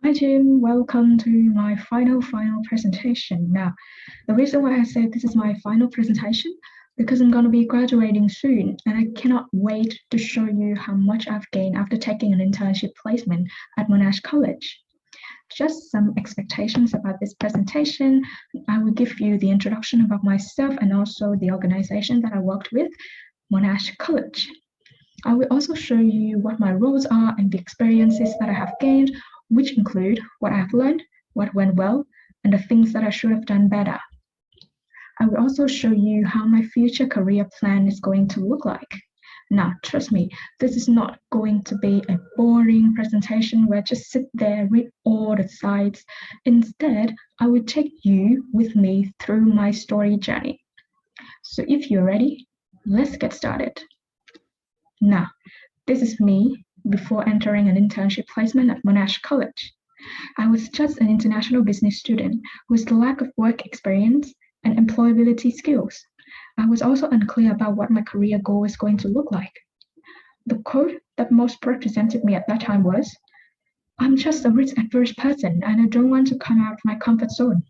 Hi Jim, welcome to my final presentation. Now, the reason why I say this is my final presentation because I'm going to be graduating soon and I cannot wait to show you how much I've gained after taking an internship placement at Monash College. Just some expectations about this presentation. I will give you the introduction about myself and also the organization that I worked with, Monash College. I will also show you what my roles are and the experiences that I have gained, which include what I have learned, what went well, and the things that I should have done better. I will also show you how my future career plan is going to look like. Now, trust me, this is not going to be a boring presentation where I just sit there, read all the slides. Instead, I will take you with me through my story journey. So if you're ready, let's get started. Now, this is me before entering an internship placement at Monash College. I was just an international business student with lack of work experience and employability skills. I was also unclear about what my career goal was going to look like. The quote that most represented me at that time was, "I'm just a risk-averse person and I don't want to come out of my comfort zone."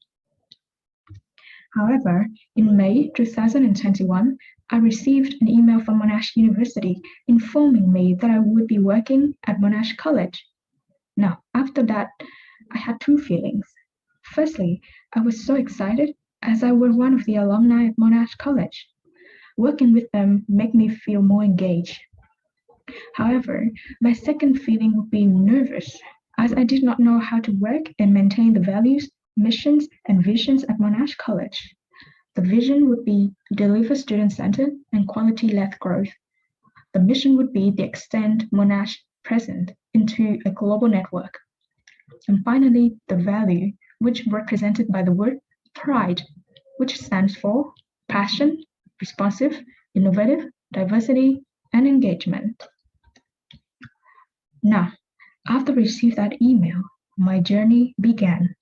However, in May 2021, I received an email from Monash University informing me that I would be working at Monash College. Now, after that, I had two feelings. Firstly, I was so excited as I was one of the alumni at Monash College. Working with them made me feel more engaged. However, my second feeling would be nervous as I did not know how to work and maintain the values, missions, and visions at Monash College. The vision would be deliver student-centered and quality-led growth. The mission would be to extend Monash present into a global network. And finally, the value, which represented by the word pride, which stands for passion, responsive, innovative, diversity, and engagement. Now, after I received that email, my journey began.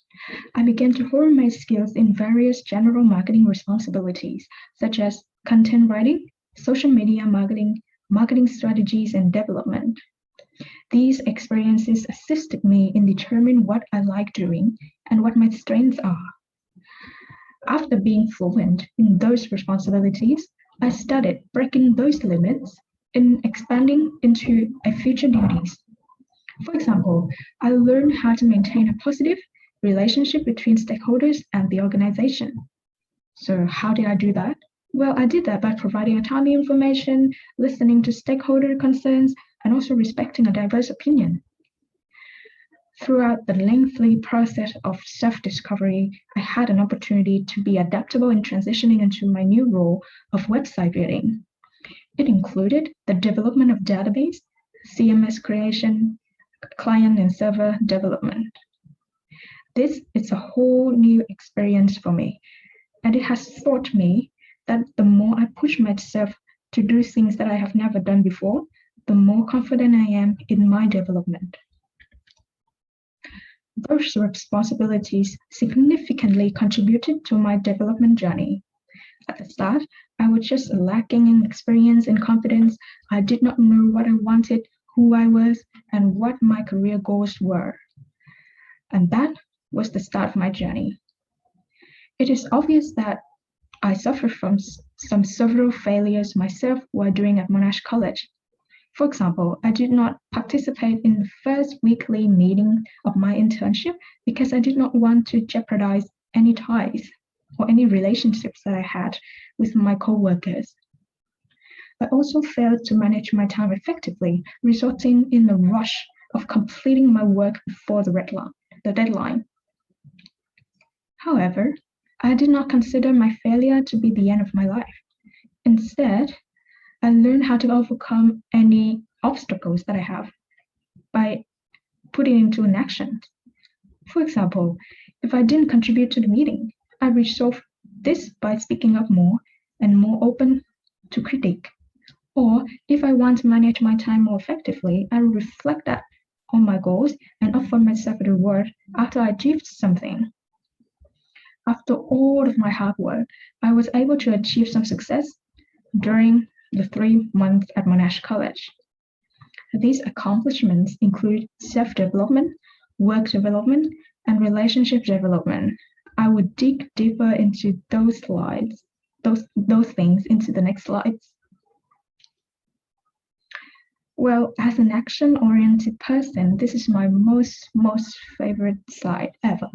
I began to hone my skills in various general marketing responsibilities, such as content writing, social media marketing, marketing strategies, and development. These experiences assisted me in determining what I like doing and what my strengths are. After being fluent in those responsibilities, I started breaking those limits and expanding into future duties. For example, I learned how to maintain a positive relationship between stakeholders and the organization. So how did I do that? Well, I did that by providing timely information, listening to stakeholder concerns, and also respecting a diverse opinion. Throughout the lengthy process of self-discovery, I had an opportunity to be adaptable in transitioning into my new role of website building. It included the development of database, CMS creation, client and server development. This is a whole new experience for me, and it has taught me that the more I push myself to do things that I have never done before, the more confident I am in my development. Those responsibilities significantly contributed to my development journey. At the start, I was just lacking in experience and confidence. I did not know what I wanted, who I was, and what my career goals were. And that was the start of my journey. It is obvious that I suffered from several failures myself while doing at Monash College. For example, I did not participate in the first weekly meeting of my internship because I did not want to jeopardize any ties or any relationships that I had with my co-workers. I also failed to manage my time effectively, resulting in the rush of completing my work before the deadline. However, I did not consider my failure to be the end of my life. Instead, I learned how to overcome any obstacles that I have by putting into an action. For example, if I didn't contribute to the meeting, I resolved this by speaking up more and more open to critique. Or if I want to manage my time more effectively, I will reflect that on my goals and offer myself a reward after I achieved something. After all of my hard work, I was able to achieve some success during the 3 months at Monash College. These accomplishments include self-development, work development, and relationship development. I would dig deeper into those slides, those things into the next slides. Well, as an action-oriented person, this is my most favorite slide ever.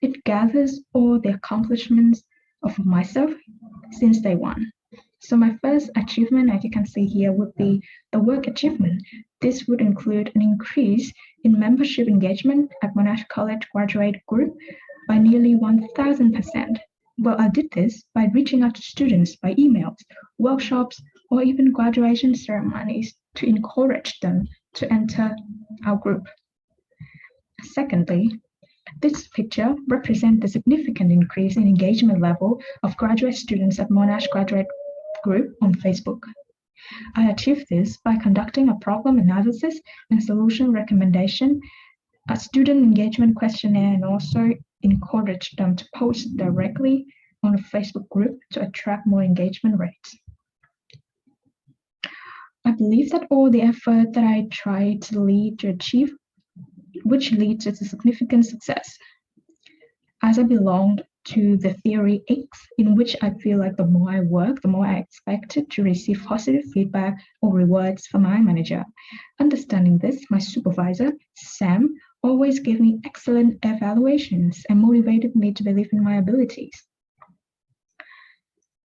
It gathers all the accomplishments of myself since day one. So my first achievement, as you can see here, would be the work achievement. This would include an increase in membership engagement at Monash College graduate group by nearly 1,000%. Well, I did this by reaching out to students by emails, workshops, or even graduation ceremonies to encourage them to enter our group. Secondly, this picture represents the significant increase in engagement level of graduate students at Monash Graduate Group on Facebook. I achieved this by conducting a problem analysis and solution recommendation, a student engagement questionnaire, and also encouraged them to post directly on a Facebook group to attract more engagement rates. I believe that all the effort that I tried to lead to achieve, which leads to significant success. As I belonged to the theory X, in which I feel like the more I work, the more I expected to receive positive feedback or rewards from my manager. Understanding this, my supervisor, Sam, always gave me excellent evaluations and motivated me to believe in my abilities.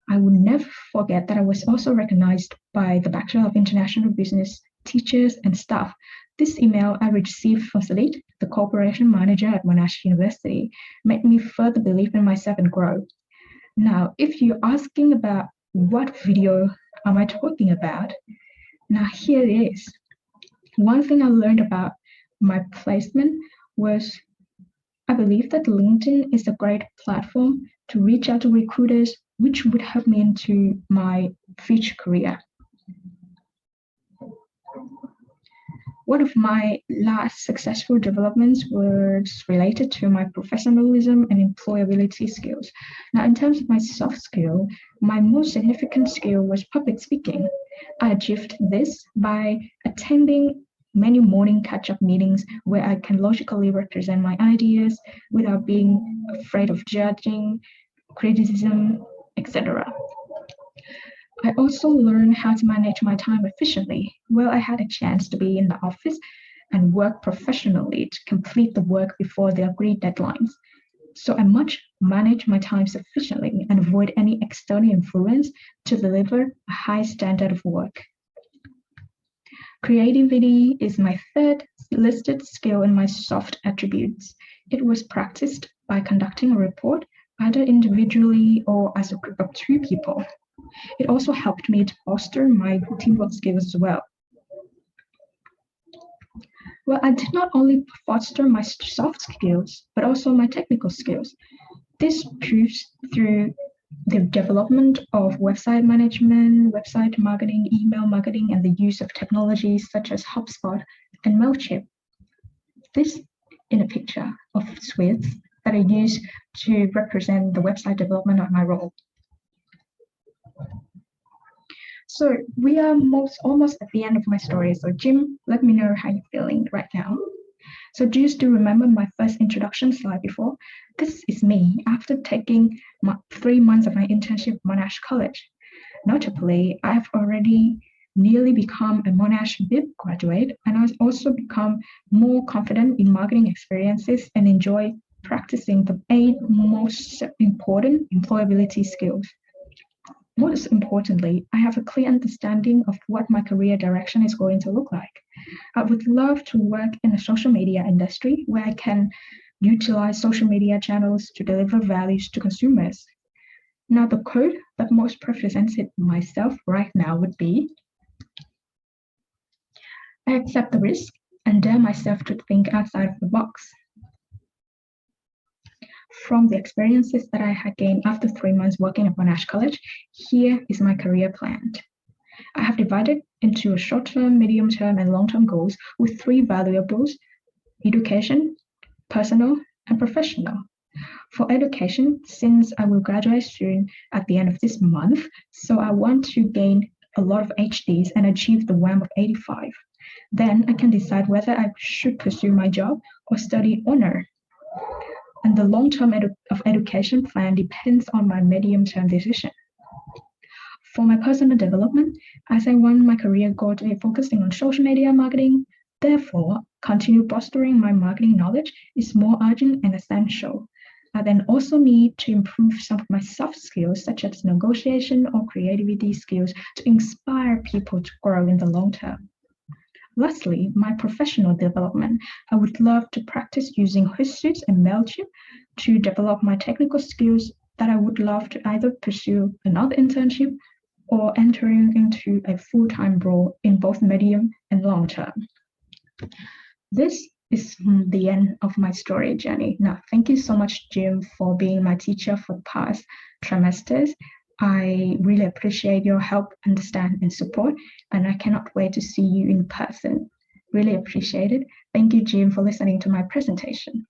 I will never forget that I was also recognized by the Bachelor of International Business teachers and staff. This email I received from Salit, the corporation manager at Monash University, made me further believe in myself and grow. Now, if you're asking about what video am I talking about, now here it is. One thing I learned about my placement was I believe that LinkedIn is a great platform to reach out to recruiters, which would help me into my future career. One of my last successful developments was related to my professionalism and employability skills. Now, in terms of my soft skill, my most significant skill was public speaking. I achieved this by attending many morning catch-up meetings where I can logically represent my ideas without being afraid of judging, criticism, etc. I also learned how to manage my time efficiently. Well, I had a chance to be in the office and work professionally to complete the work before the agreed deadlines. So I must manage my time sufficiently and avoid any external influence to deliver a high standard of work. Creativity is my third listed skill in my soft attributes. It was practiced by conducting a report, either individually or as a group of 2 people. It also helped me to foster my teamwork skills as well. Well, I did not only foster my soft skills, but also my technical skills. This proves through the development of website management, website marketing, email marketing, and the use of technologies such as HubSpot and Mailchimp. This in a picture of Swift that I use to represent the website development of my role. So we are almost at the end of my story. So Jim, let me know how you're feeling right now. So do you still remember my first introduction slide before? This is me after taking 3 months of my internship at Monash College. Notably, I have already nearly become a Monash BIP graduate, and I've also become more confident in marketing experiences and enjoy practicing the 8 most important employability skills. Most importantly, I have a clear understanding of what my career direction is going to look like. I would love to work in the social media industry where I can utilize social media channels to deliver values to consumers. Now, the quote that most represents myself right now would be, I accept the risk and dare myself to think outside of the box. From the experiences that I had gained after 3 months working at Monash College, here is my career plan. I have divided into a short-term, medium-term, and long-term goals with 3 variables: education, personal, and professional. For education, since I will graduate soon at the end of this month, so I want to gain a lot of HDs and achieve the WAM of 85. Then I can decide whether I should pursue my job or study honor. And the long-term education plan depends on my medium-term decision. For my personal development, as I want my career goal to be focusing on social media marketing, therefore, continue bolstering my marketing knowledge is more urgent and essential. I then also need to improve some of my soft skills, such as negotiation or creativity skills, to inspire people to grow in the long term. Lastly, my professional development. I would love to practice using Hootsuite and Mailchimp to develop my technical skills that I would love to either pursue another internship or entering into a full-time role in both medium and long term. This is the end of my story, Jenny. Now, thank you so much, Jim, for being my teacher for the past trimesters. I really appreciate your help, understand, and support, and I cannot wait to see you in person. Really appreciate it. Thank you, Jim, for listening to my presentation.